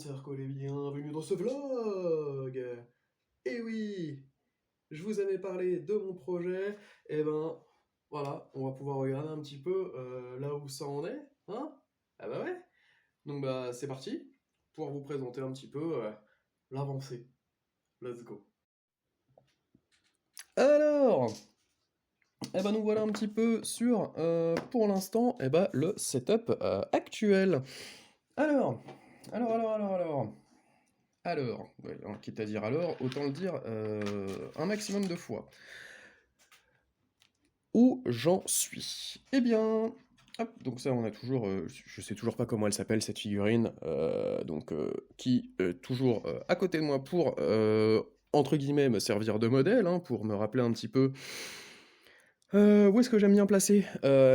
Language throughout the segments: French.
Circle et bienvenue dans ce vlog. Et oui, je vous avais parlé de mon projet, et ben voilà, on va pouvoir regarder un petit peu là où ça en est, hein? Ah bah ouais. Donc bah c'est parti, pour vous présenter un petit peu l'avancée. Let's go. Alors, eh ben nous voilà un petit peu sur, pour l'instant, eh ben, le setup actuel. Alors, alors. Ouais, hein, quitte à dire alors, autant le dire un maximum de fois. Où j'en suis? Eh bien, hop, donc ça on a toujours, je sais toujours pas comment elle s'appelle cette figurine, qui est toujours à côté de moi pour, entre guillemets, me servir de modèle, hein, pour me rappeler un petit peu où est-ce que j'aime bien placer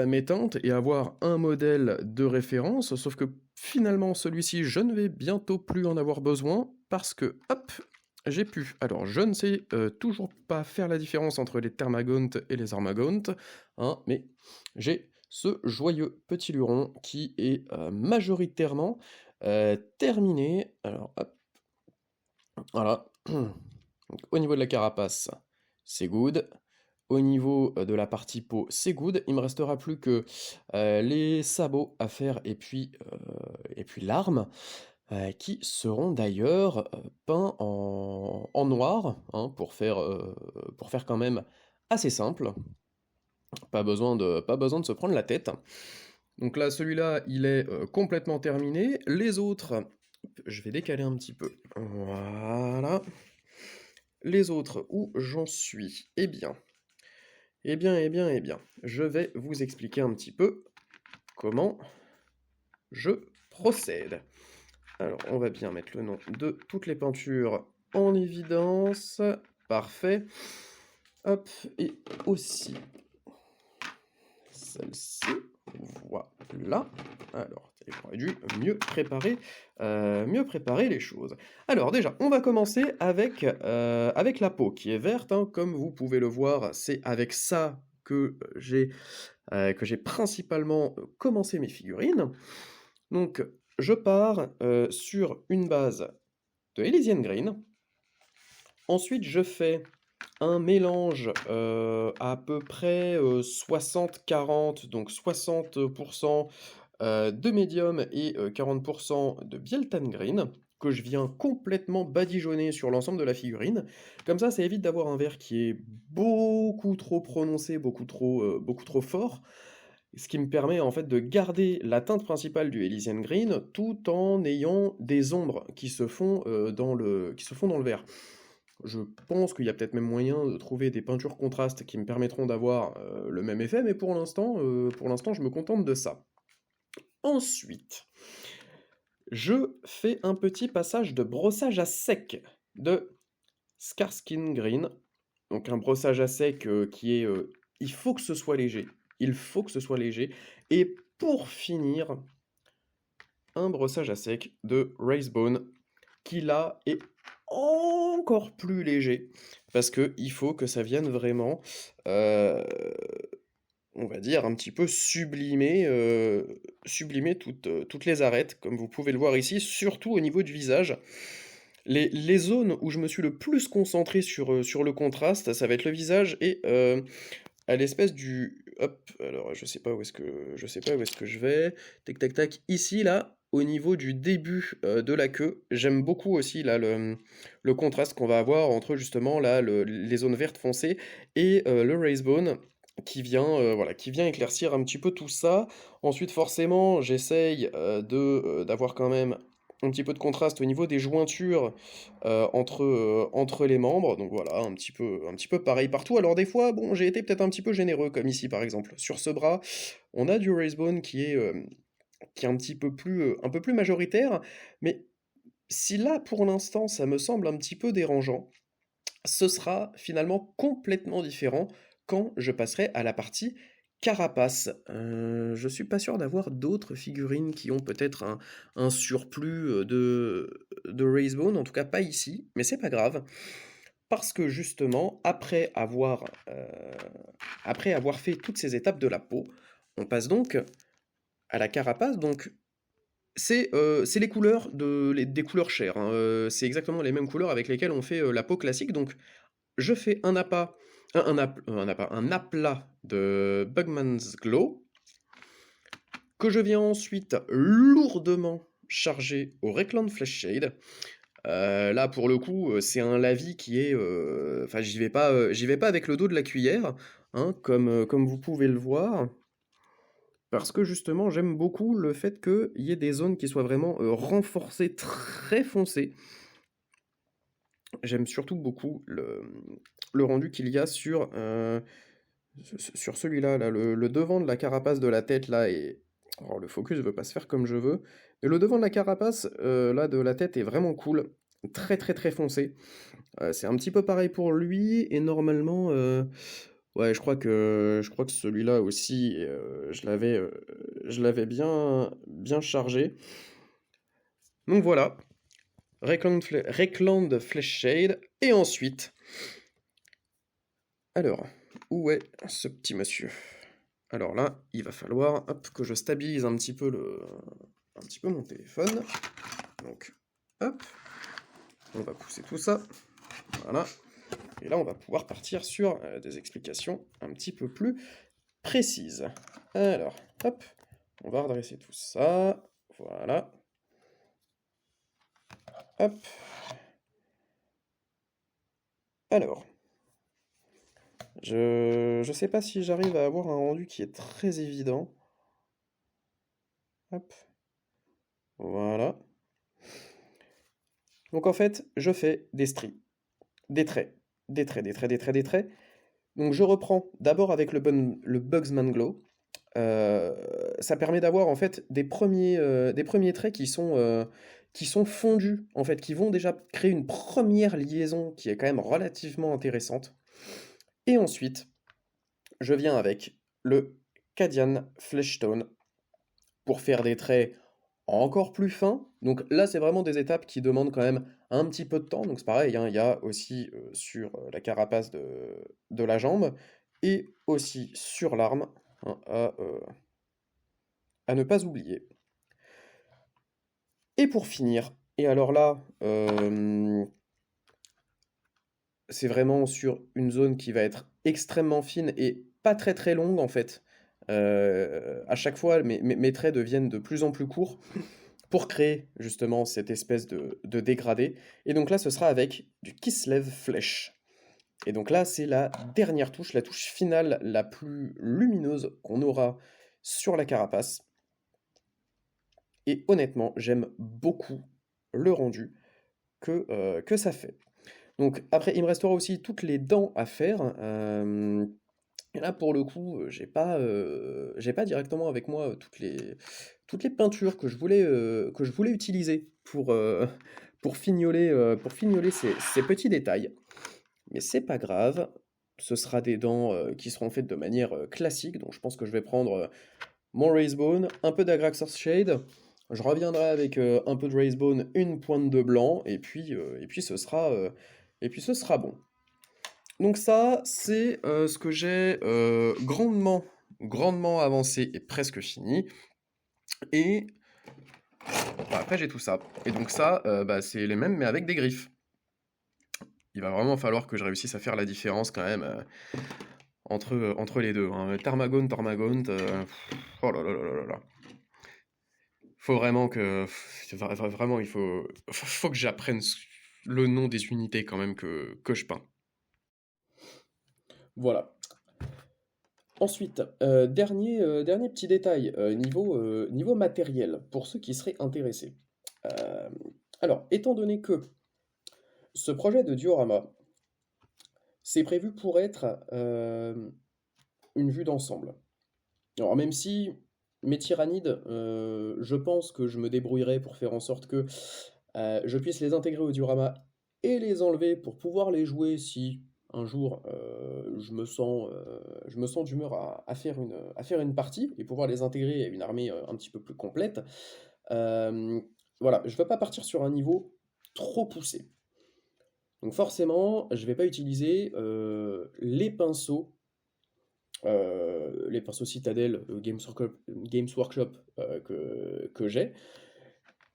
mes tentes et avoir un modèle de référence, sauf que finalement celui-ci je ne vais bientôt plus en avoir besoin parce que hop, j'ai pu. Alors je ne sais toujours pas faire la différence entre les thermagontes et les armagontes, hein, mais j'ai ce joyeux petit luron qui est majoritairement terminé. Alors hop, voilà. Donc, au niveau de la carapace, c'est good. Au niveau de la partie peau, c'est good. Il me restera plus que les sabots à faire et puis l'arme, qui seront d'ailleurs peints en noir, hein, pour faire quand même assez simple. Pas besoin de se prendre la tête. Donc là, celui-là, il est complètement terminé. Les autres, je vais décaler un petit peu. Voilà. Les autres, où j'en suis? Eh bien, je vais vous expliquer un petit peu comment je procède. Alors, on va bien mettre le nom de toutes les peintures en évidence. Parfait. Hop, et aussi celle-ci. Voilà. Alors, j'aurais dû mieux préparer les choses. Alors déjà, on va commencer avec la peau qui est verte, hein, comme vous pouvez le voir, c'est avec ça que j'ai principalement commencé mes figurines. Donc, je pars sur une base de Elysian Green. Ensuite, je fais un mélange à peu près 60-40, donc 60% de médium et 40% de Bieltan Green, que je viens complètement badigeonner sur l'ensemble de la figurine. Comme ça évite d'avoir un vert qui est beaucoup trop prononcé, beaucoup trop fort, ce qui me permet en fait de garder la teinte principale du Elysian Green tout en ayant des ombres qui se font dans le vert. Je pense qu'il y a peut-être même moyen de trouver des peintures contrastes qui me permettront d'avoir le même effet, mais pour l'instant, je me contente de ça. Ensuite, je fais un petit passage de brossage à sec de Scarskin Green. Donc un brossage à sec qui est... il faut que ce soit léger. Il faut que ce soit léger. Et pour finir, un brossage à sec de Racebone qui là est encore plus léger parce que il faut que ça vienne vraiment on va dire un petit peu sublimer toutes les arêtes comme vous pouvez le voir ici, surtout au niveau du visage. Les zones où je me suis le plus concentré sur le contraste, ça va être le visage et à l'espèce du... Hop, alors je sais pas où est-ce que je vais. Tac tac tac, ici là, au niveau du début de la queue, j'aime beaucoup aussi là le contraste qu'on va avoir entre justement là les zones vertes foncées et le Racebone qui vient éclaircir un petit peu tout ça. Ensuite forcément j'essaye d'avoir quand même un petit peu de contraste au niveau des jointures entre les membres, donc voilà, un petit peu pareil partout. Alors des fois, bon, j'ai été peut-être un petit peu généreux, comme ici par exemple. Sur ce bras, on a du Racebone qui est un peu plus majoritaire, mais si là, pour l'instant, ça me semble un petit peu dérangeant, ce sera finalement complètement différent quand je passerai à la partie carapace. Je suis pas sûr d'avoir d'autres figurines qui ont peut-être un surplus de Racebone, en tout cas pas ici, mais c'est pas grave. Parce que justement, après avoir fait toutes ces étapes de la peau, on passe donc à la carapace. Donc C'est les couleurs des couleurs chères, hein, c'est exactement les mêmes couleurs avec lesquelles on fait, la peau classique, donc je fais un aplat de Bugman's Glow, que je viens ensuite lourdement charger au Recland Flesh Shade. Là, pour le coup, c'est un lavis qui est, enfin, j'y vais pas avec le dos de la cuillère, hein, comme vous pouvez le voir, parce que justement, j'aime beaucoup le fait qu'il y ait des zones qui soient vraiment renforcées, très foncées. J'aime surtout beaucoup le rendu qu'il y a sur celui-là, là, le devant de la carapace de la tête, là, et alors, le focus veut pas se faire comme je veux, mais le devant de la carapace, là, de la tête est vraiment cool, très très très foncé. C'est un petit peu pareil pour lui, et normalement, ouais, je crois que celui-là aussi, je l'avais bien chargé. Donc voilà, Recland Flesh Shade, et ensuite, alors, où est ce petit monsieur? Alors là, il va falloir, hop, que je stabilise un petit peu mon téléphone. Donc, hop, on va pousser tout ça. Voilà. Et là, on va pouvoir partir sur des explications un petit peu plus précises. Alors, hop, on va redresser tout ça. Voilà. Hop. Alors, je sais pas si j'arrive à avoir un rendu qui est très évident. Hop. Voilà. Donc en fait, je fais des stries, des traits, des traits, des traits, des traits, des traits. Donc je reprends d'abord avec le Bugsman Glow. Ça permet d'avoir en fait des premiers traits qui sont fondus, en fait, qui vont déjà créer une première liaison qui est quand même relativement intéressante. Et ensuite, je viens avec le Cadian Fleshstone pour faire des traits encore plus fins. Donc là, c'est vraiment des étapes qui demandent quand même un petit peu de temps. Donc c'est pareil, hein, il y a aussi sur la carapace de la jambe et aussi sur l'arme, hein, à ne pas oublier. Et pour finir, et alors là, c'est vraiment sur une zone qui va être extrêmement fine et pas très très longue en fait. À chaque fois, mes traits deviennent de plus en plus courts pour créer justement cette espèce de dégradé. Et donc là, ce sera avec du Kislev Flèche. Et donc là, c'est la dernière touche, la touche finale la plus lumineuse qu'on aura sur la carapace. Et honnêtement, j'aime beaucoup le rendu que ça fait. Donc après, il me restera aussi toutes les dents à faire. Et là, pour le coup, j'ai pas directement avec moi toutes les peintures que je voulais utiliser pour fignoler ces petits détails. Mais c'est pas grave, ce sera des dents qui seront faites de manière classique. Donc je pense que je vais prendre mon Raisebone, un peu d'Agraxos Shade. Je reviendrai avec un peu de Raisebone, une pointe de blanc, et puis ce sera bon. Donc ça, c'est ce que j'ai grandement avancé et presque fini. Et bah, après, j'ai tout ça. Et donc ça, bah, c'est les mêmes, mais avec des griffes. Il va vraiment falloir que je réussisse à faire la différence quand même entre les deux, hein. Tarmagone, oh là là là là là. Faut vraiment que... Vraiment, faut que j'apprenne le nom des unités quand même que je peins. Voilà. Ensuite, dernier petit détail, niveau matériel, pour ceux qui seraient intéressés. Euh, alors, étant donné que ce projet de diorama, c'est prévu pour être une vue d'ensemble. Alors, même si mes tyrannides, je pense que je me débrouillerai pour faire en sorte que je puisse les intégrer au diorama et les enlever pour pouvoir les jouer si un jour je me sens d'humeur à faire une partie et pouvoir les intégrer à une armée un petit peu plus complète. Euh, voilà, je ne veux pas partir sur un niveau trop poussé. Donc forcément, je ne vais pas utiliser les pinceaux Citadel Games Workshop que j'ai.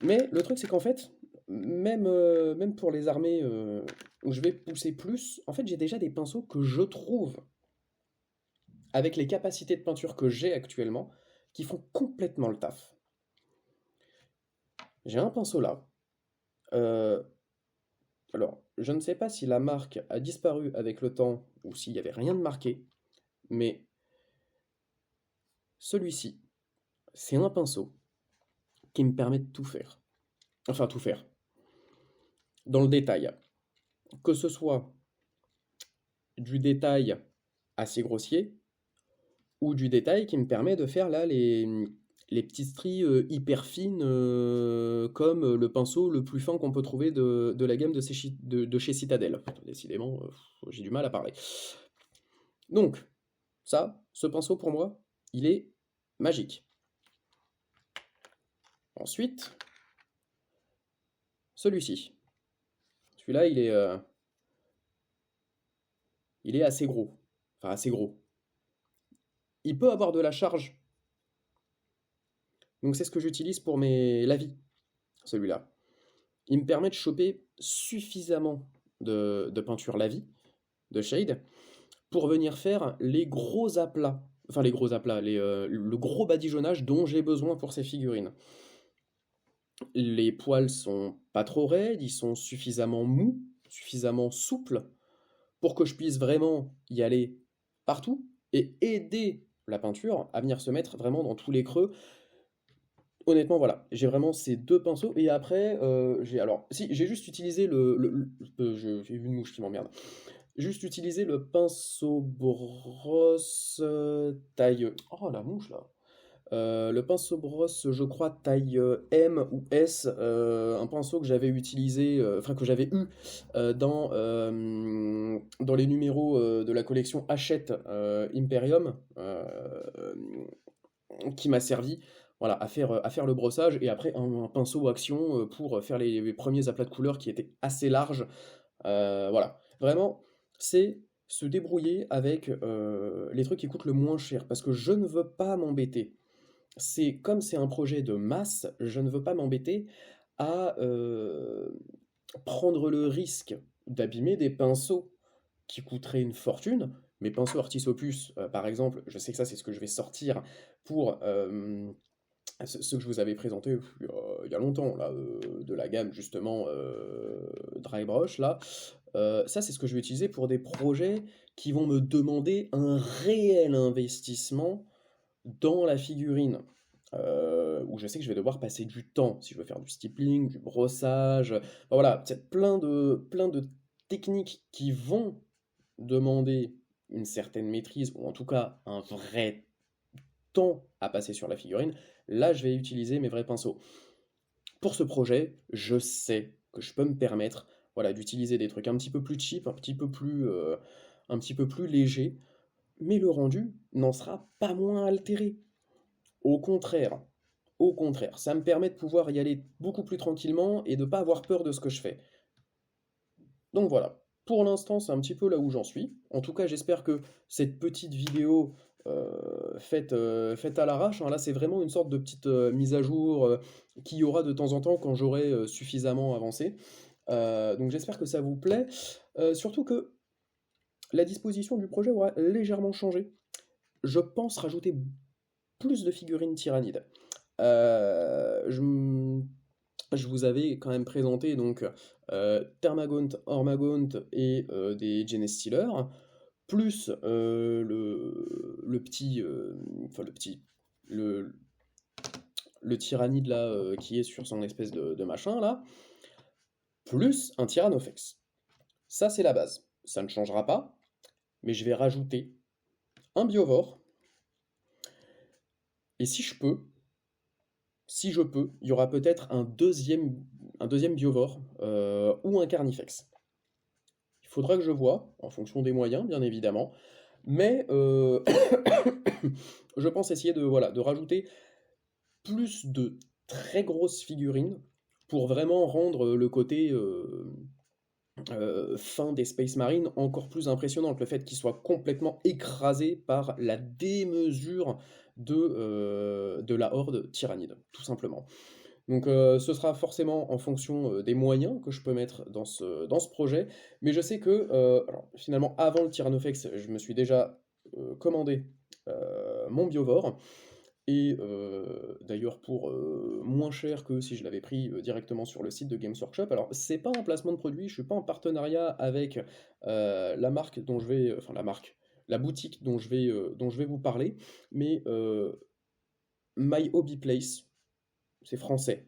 Mais le truc, c'est qu'en fait, même pour les armées où je vais pousser plus, en fait, j'ai déjà des pinceaux que je trouve, avec les capacités de peinture que j'ai actuellement, qui font complètement le taf. J'ai un pinceau là. euh, alors, je ne sais pas si la marque a disparu avec le temps ou s'il n'y avait rien de marqué, mais celui-ci, c'est un pinceau qui me permet de tout faire. Enfin, tout faire. Dans le détail. Que ce soit du détail assez grossier, ou du détail qui me permet de faire là les petites stries hyper fines, comme le pinceau le plus fin qu'on peut trouver de la gamme de chez Citadel. Décidément, j'ai du mal à parler. Donc, ça, ce pinceau pour moi, il est magique. Ensuite, celui-ci. Celui-là, il est assez gros. Enfin, assez gros. Il peut avoir de la charge. Donc c'est ce que j'utilise pour mes lavis, celui-là. Il me permet de choper suffisamment de peinture lavis, de shade, pour venir faire les gros aplats. Enfin les gros aplats, le gros badigeonnage dont j'ai besoin pour ces figurines. Les poils sont pas trop raides, ils sont suffisamment mous, suffisamment souples, pour que je puisse vraiment y aller partout et aider la peinture à venir se mettre vraiment dans tous les creux. Honnêtement, voilà, j'ai vraiment ces deux pinceaux et après, j'ai alors si j'ai juste utilisé j'ai vu une mouche qui m'emmerde. Juste utilisé le pinceau brosse taille. Oh la mouche là. Le pinceau brosse, je crois taille M ou S, un pinceau que j'avais utilisé, enfin que j'avais eu dans les numéros de la collection Hachette Imperium, qui m'a servi voilà, à faire le brossage et après un pinceau action pour faire les premiers aplats de couleurs qui étaient assez larges. Voilà, vraiment, c'est se débrouiller avec les trucs qui coûtent le moins cher parce que je ne veux pas m'embêter. C'est comme c'est un projet de masse, je ne veux pas m'embêter à prendre le risque d'abîmer des pinceaux qui coûteraient une fortune. Mes pinceaux Artis Opus, par exemple, je sais que ça c'est ce que je vais sortir pour ceux que je vous avais présenté il y a longtemps, là, de la gamme justement Dry Brush, là. Ça c'est ce que je vais utiliser pour des projets qui vont me demander un réel investissement dans la figurine, où je sais que je vais devoir passer du temps, si je veux faire du stippling, du brossage, enfin, voilà, c'est plein de techniques qui vont demander une certaine maîtrise, ou en tout cas un vrai temps à passer sur la figurine. Là, je vais utiliser mes vrais pinceaux. Pour ce projet, je sais que je peux me permettre, voilà, d'utiliser des trucs un petit peu plus cheap, un petit peu plus léger, mais le rendu n'en sera pas moins altéré. Au contraire, au contraire, ça me permet de pouvoir y aller beaucoup plus tranquillement et de ne pas avoir peur de ce que je fais. Donc voilà, pour l'instant c'est un petit peu là où j'en suis. En tout cas j'espère que cette petite vidéo faite à l'arrache, hein, là c'est vraiment une sorte de petite mise à jour qu'il y aura de temps en temps quand j'aurai suffisamment avancé. Donc j'espère que ça vous plaît. Surtout que la disposition du projet aura légèrement changé. Je pense rajouter plus de figurines tyrannides. Je vous avais quand même présenté donc Thermagaunt, Ormagaunt et des Genestealers, plus le petit, enfin le, le tyrannide là qui est sur son espèce de machin là, plus un Tyrannofex. Ça c'est la base. Ça ne changera pas, mais je vais rajouter un Biovore, et si je peux, il y aura peut-être un deuxième Biovore ou un Carnifex. Il faudra que je vois, en fonction des moyens, bien évidemment. Mais je pense essayer de, voilà, de rajouter plus de très grosses figurines pour vraiment rendre le côté fin des Space Marines encore plus impressionnant. Le fait qu'ils soient complètement écrasés par la démesure de la horde tyrannide, tout simplement. Donc ce sera forcément en fonction des moyens que je peux mettre dans ce projet. Mais je sais que alors, finalement, avant le Tyrannofex, je me suis déjà commandé mon Biovore. Et d'ailleurs pour moins cher que si je l'avais pris directement sur le site de Games Workshop. Alors c'est pas un placement de produit, je suis pas en partenariat avec la marque dont je vais, enfin la marque, la boutique dont je vais vous parler, mais My Hobby Place, c'est français.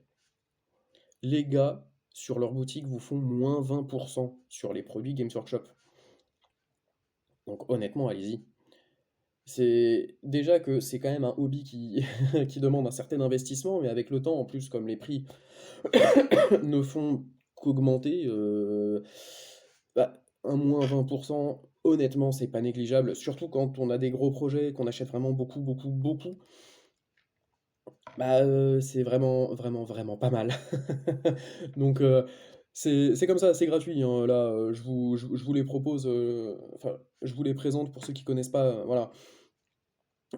Les gars, sur leur boutique, vous font moins 20% sur les produits Games Workshop. Donc honnêtement, allez-y. C'est déjà que c'est quand même un hobby qui, qui demande un certain investissement, mais avec le temps, en plus, comme les prix ne font qu'augmenter, bah, un moins 20%, honnêtement, c'est pas négligeable. Surtout quand on a des gros projets, qu'on achète vraiment beaucoup, beaucoup, beaucoup. Bah, c'est vraiment, vraiment, vraiment pas mal. Donc, c'est comme ça, c'est gratuit, hein. Là, je vous les propose, enfin, je vous les présente pour ceux qui connaissent pas, voilà.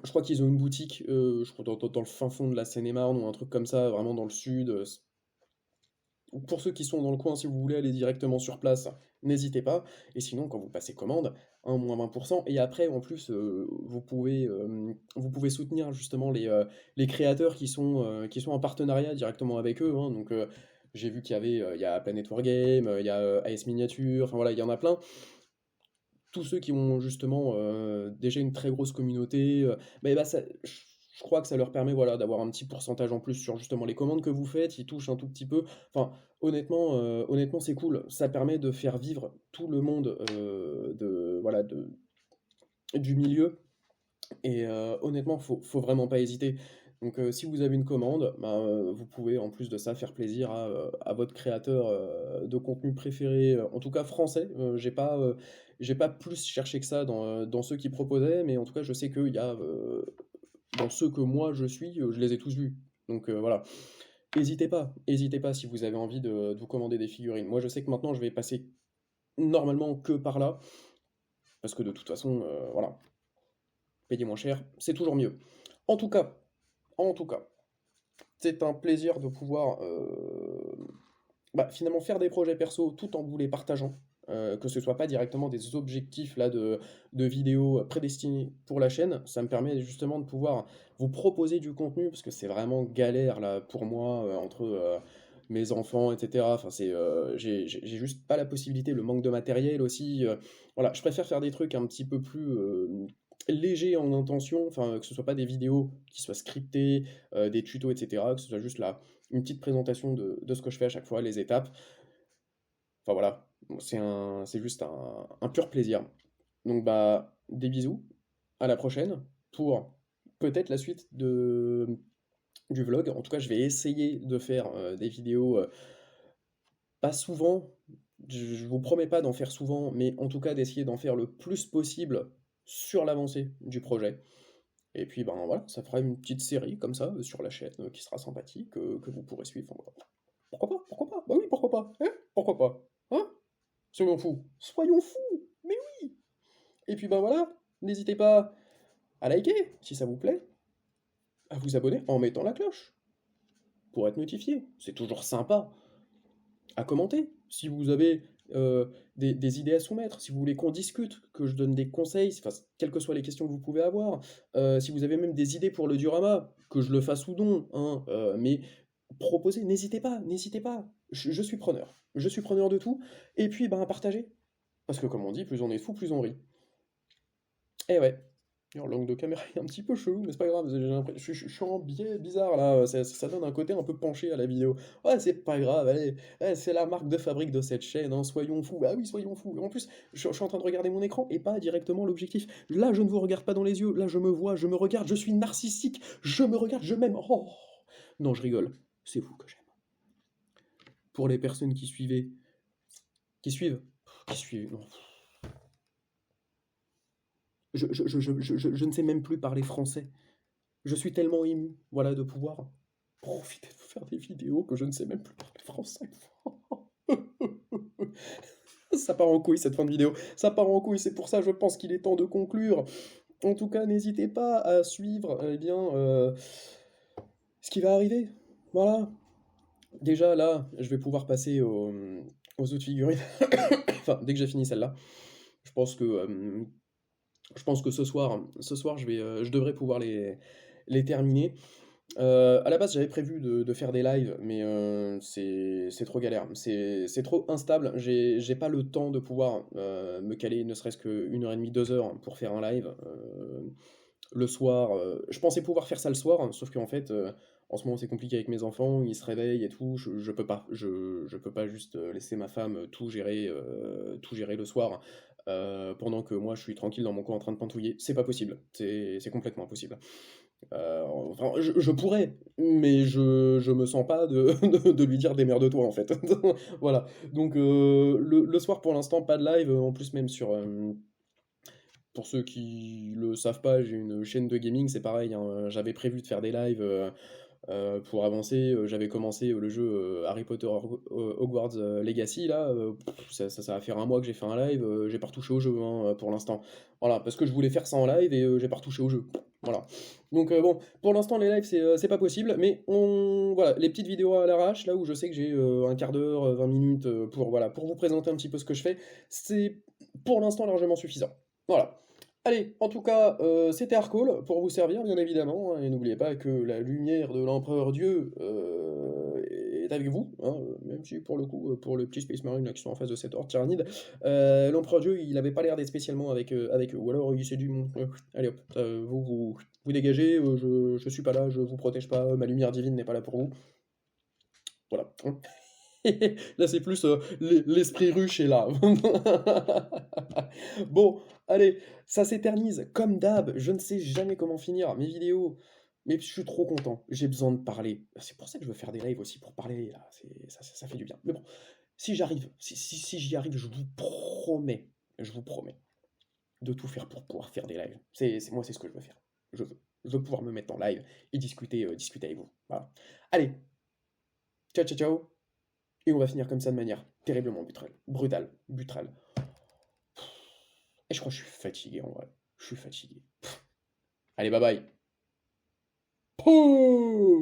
Je crois qu'ils ont une boutique, je crois dans le fin fond de la Seine-et-Marne ou un truc comme ça, vraiment dans le sud. Pour ceux qui sont dans le coin, si vous voulez aller directement sur place, n'hésitez pas. Et sinon, quand vous passez commande, un moins 20%. Et après, en plus, vous pouvez soutenir justement les créateurs qui sont en partenariat directement avec eux, hein. Donc, j'ai vu qu'il y avait, il y a Planet Wargame, il y a AS Miniature, enfin voilà, il y en a plein. Tous ceux qui ont justement déjà une très grosse communauté, bah, je crois que ça leur permet voilà, d'avoir un petit pourcentage en plus sur justement les commandes que vous faites, ils touchent un tout petit peu. Enfin, honnêtement c'est cool. Ça permet de faire vivre tout le monde voilà, du milieu. Et honnêtement, faut vraiment pas hésiter. Donc si vous avez une commande, bah, vous pouvez en plus de ça faire plaisir à votre créateur de contenu préféré, en tout cas français. J'ai pas plus cherché que ça dans ceux qui proposaient, mais en tout cas je sais qu'il y a dans ceux que moi je suis, je les ai tous vus. Donc voilà. N'hésitez pas si vous avez envie de vous commander des figurines. Moi je sais que maintenant je vais passer normalement que par là, parce que de toute façon, voilà, payer moins cher, c'est toujours mieux. En tout cas, en tout cas, c'est un plaisir de pouvoir bah, finalement faire des projets perso tout en vous les partageant. Que ce soit pas directement des objectifs là de vidéos prédestinés pour la chaîne, ça me permet justement de pouvoir vous proposer du contenu parce que c'est vraiment galère là pour moi entre mes enfants, etc. Enfin, j'ai juste pas la possibilité, le manque de matériel aussi. Voilà, je préfère faire des trucs un petit peu plus légers en intention, enfin que ce soit pas des vidéos qui soient scriptées, des tutos, etc. Que ce soit juste là une petite présentation de ce que je fais à chaque fois, les étapes. Enfin voilà, c'est juste un pur plaisir. Donc bah, des bisous, à la prochaine pour peut-être la suite du vlog. En tout cas, je vais essayer de faire des vidéos, pas souvent, je vous promets pas d'en faire souvent, mais en tout cas d'essayer d'en faire le plus possible sur l'avancée du projet. Et puis ben voilà, ça fera une petite série comme ça sur la chaîne qui sera sympathique, que vous pourrez suivre. Enfin, voilà. Pourquoi pas? Pourquoi pas? Bah oui, pourquoi pas? Hein? Pourquoi pas? Hein? Soyons fous. Soyons fous! Mais oui! Et puis ben voilà, n'hésitez pas à liker si ça vous plaît, à vous abonner en mettant la cloche pour être notifié. C'est toujours sympa. À commenter si vous avez des idées à soumettre, si vous voulez qu'on discute, que je donne des conseils, enfin, quelles que soient les questions que vous pouvez avoir, si vous avez même des idées pour le diorama, que je le fasse ou non, hein, mais proposez, n'hésitez pas, n'hésitez pas, je suis preneur. Je suis preneur de tout, et puis ben, à partager. Parce que comme on dit, plus on est fou, plus on rit. Eh ouais. Alors, l'angle de caméra est un petit peu chelou, mais c'est pas grave, je suis en biais bizarre là, ça donne un côté un peu penché à la vidéo. Ouais, c'est pas grave, allez, c'est la marque de fabrique de cette chaîne, hein, soyons fous, ah oui, soyons fous. En plus, je suis en train de regarder mon écran et pas directement l'objectif. Là, je ne vous regarde pas dans les yeux, là, je me vois, je me regarde, je suis narcissique, je me regarde, je m'aime. Oh non, je rigole, c'est vous que j'aime. Pour les personnes qui suivent, qui suivent, non. Je ne sais même plus parler français. Je suis tellement ému, voilà, de pouvoir profiter de vous faire des vidéos que je ne sais même plus parler français. Ça part en couille cette fin de vidéo, ça part en couille, c'est pour ça je pense qu'il est temps de conclure. En tout cas, n'hésitez pas à suivre eh bien, ce qui va arriver. Voilà. Déjà là, je vais pouvoir passer aux autres figurines. Enfin, dès que j'ai fini celle-là. Je pense que, je pense que ce soir je devrais pouvoir les terminer. À la base, j'avais prévu de faire des lives, mais c'est trop galère. C'est trop instable. J'ai pas le temps de pouvoir me caler ne serait-ce qu'une heure et demie, 2 heures pour faire un live. Le soir, je pensais pouvoir faire ça le soir, hein, sauf qu'en fait, en ce moment c'est compliqué avec mes enfants, ils se réveillent et tout, je peux pas. Je peux pas juste laisser ma femme tout gérer le soir, pendant que moi je suis tranquille dans mon coin en train de pantouiller. C'est pas possible, c'est complètement impossible. Enfin, je pourrais, mais je me sens pas de lui dire démerde-toi en fait. Voilà. Donc le soir pour l'instant, pas de live, en plus même pour ceux qui le savent pas, j'ai une chaîne de gaming, c'est pareil, hein, j'avais prévu de faire des lives pour avancer. J'avais commencé le jeu Harry Potter Hogwarts Legacy, là. Ça va faire un mois que j'ai fait un live, j'ai pas retouché au jeu hein, pour l'instant. Voilà, parce que je voulais faire ça en live et j'ai pas retouché au jeu. Voilà. Donc bon, pour l'instant les lives c'est pas possible, mais voilà, les petites vidéos à l'arrache, là où je sais que j'ai un quart d'heure, 20 minutes pour vous présenter un petit peu ce que je fais, c'est pour l'instant largement suffisant. Voilà. Allez, en tout cas, c'était Arcole pour vous servir, bien évidemment, hein, et n'oubliez pas que la lumière de l'Empereur Dieu est avec vous, hein, même si pour le coup, pour le petit Space Marine là, qui sont en face de cette horde tyrannide, l'Empereur Dieu, il avait pas l'air d'être spécialement avec eux, ou alors il s'est dit, bon, allez hop, vous dégagez, je suis pas là, je vous protège pas, ma lumière divine n'est pas là pour vous, voilà. Là, c'est plus l'esprit ruche est là. Bon, allez, ça s'éternise. Comme d'hab, je ne sais jamais comment finir mes vidéos. Mais je suis trop content. J'ai besoin de parler. C'est pour ça que je veux faire des lives aussi, pour parler. Là. Ça fait du bien. Mais bon, si j'arrive, si j'y arrive, je vous promets de tout faire pour pouvoir faire des lives. Moi, c'est ce que je veux faire. Je veux. Je veux pouvoir me mettre en live et discuter avec vous. Voilà. Allez, ciao, ciao, ciao. Et on va finir comme ça de manière terriblement brutale. Et je crois que je suis fatigué en vrai. Je suis fatigué. Allez, bye bye. Pouh